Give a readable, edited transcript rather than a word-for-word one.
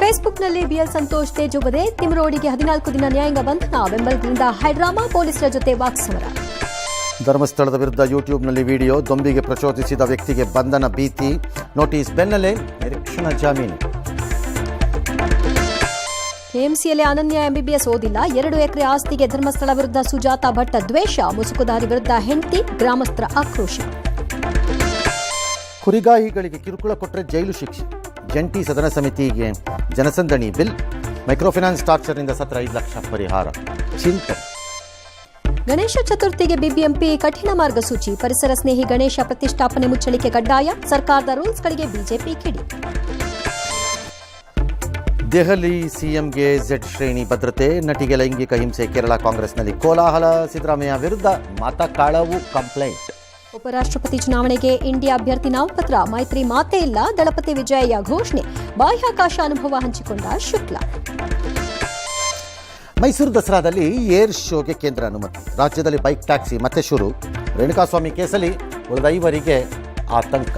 ಫೇಸ್ಬುಕ್ನಲ್ಲಿ ಬಿಎಲ್ ಸಂತೋಷ್ ತೇಜೋವಧೆ ತಿಮರೋಡಿಗೆ 14 ದಿನ ನ್ಯಾಯಾಂಗ ಬಂಧನ ಬೆಂಬಲದಿಂದ ಹೈಡ್ರಾಮಾ ಪೊಲೀಸರ ಜೊತೆ ವಾಕ್ಸಮರ. ಧರ್ಮಸ್ಥಳದ ವಿರುದ್ಧ ಯೂಟ್ಯೂಬ್ನಲ್ಲಿ ವಿಡಿಯೋ ದೊಂಬಿಗೆ ಪ್ರಚೋದಿಸಿದ ವ್ಯಕ್ತಿಗೆ ಬಂಧನ ಭೀತಿ ನೋಟಿಸ್ ಬೆನ್ನಲ್ಲೇ ನಿರೀಕ್ಷಣಾ ಜಾಮೀನು. ಕೆಎಂಸಿಯಲ್ಲಿ ಅನನ್ಯ ಎಂಬಿಬಿಎಸ್ ಓದಿಲ್ಲ 2 ಎಕರೆ ಆಸ್ತಿಗೆ ಧರ್ಮಸ್ಥಳ ವಿರುದ್ಧ ಸುಜಾತಾ ಭಟ್ಟ ದ್ವೇಷ ಮುಸುಕುದಾರಿ ವಿರುದ್ಧ ಹೆಂಡತಿ ಗ್ರಾಮಸ್ಥರ ಆಕ್ರೋಶ. ಕುರಿಗಾಯಿಗಳಿಗೆ ಕಿರುಕುಳ ಕೊಟ್ಟರೆ ಜೈಲು ಶಿಕ್ಷೆ ಜಂಟಿ ಸದನ ಸಮಿತಿಗೆ ಜನಸಂದಣಿ ಬಿಲ್. ಮೈಕ್ರೋಫೈನಾನ್ಸ್ ಟಾರ್ಚರ್ನಿಂದ 5 ಲಕ್ಷ ಪರಿಹಾರ ಚಿಂತನೆ. ಗಣೇಶ ಚತುರ್ಥಿಗೆ ಬಿಬಿಎಂಪಿ ಕಠಿಣ ಮಾರ್ಗಸೂಚಿ ಪರಿಸರ ಸ್ನೇಹಿ ಗಣೇಶ ಪ್ರತಿಷ್ಠಾಪನೆ ಮುಚ್ಚಳಿಕೆ ಕಡ್ಡಾಯ ಸರ್ಕಾರದ ರೂಲ್ಸ್ಗಳಿಗೆ ಬಿಜೆಪಿ ಕಿಡಿ. ದೆಹಲಿ ಸಿಎಂಗೆ ಝೆಡ್ ಶ್ರೇಣಿ ಭದ್ರತೆ ನಟಿಗೆ ಲೈಂಗಿಕ ಹಿಂಸೆ ಕೇರಳ ಕಾಂಗ್ರೆಸ್ನಲ್ಲಿ ಕೋಲಾಹಲ ಸಿದ್ದರಾಮಯ್ಯ ವಿರುದ್ಧ ಮತ ಕಳವು ಕಂಪ್ಲೇಂಟ್. ಉಪರಾಷ್ಟ್ರಪತಿ ಚುನಾವಣೆಗೆ ಇಂಡಿಯಾ ಅಭ್ಯರ್ಥಿ ನಾಮಪತ್ರ ಮೈತ್ರಿ ಮಾತೇ ಇಲ್ಲ ದಳಪತಿ ವಿಜಯಯ್ಯ ಘೋಷಣೆ ಬಾಹ್ಯಾಕಾಶ ಅನುಭವ ಹಂಚಿಕೊಂಡ ಶುಕ್ಲಾ. ಮೈಸೂರು ದಸರಾದಲ್ಲಿ ಏರ್ ಶೋಗೆ ಕೇಂದ್ರ ಅನುಮತಿ ರಾಜ್ಯದಲ್ಲಿ ಬೈಕ್ ಟ್ಯಾಕ್ಸಿ ಮತ್ತೆ ಶುರು. ರೇಣುಕಾಸ್ವಾಮಿ ಕೇಸಲ್ಲಿ ಉಳಿದ 5 ಆತಂಕ.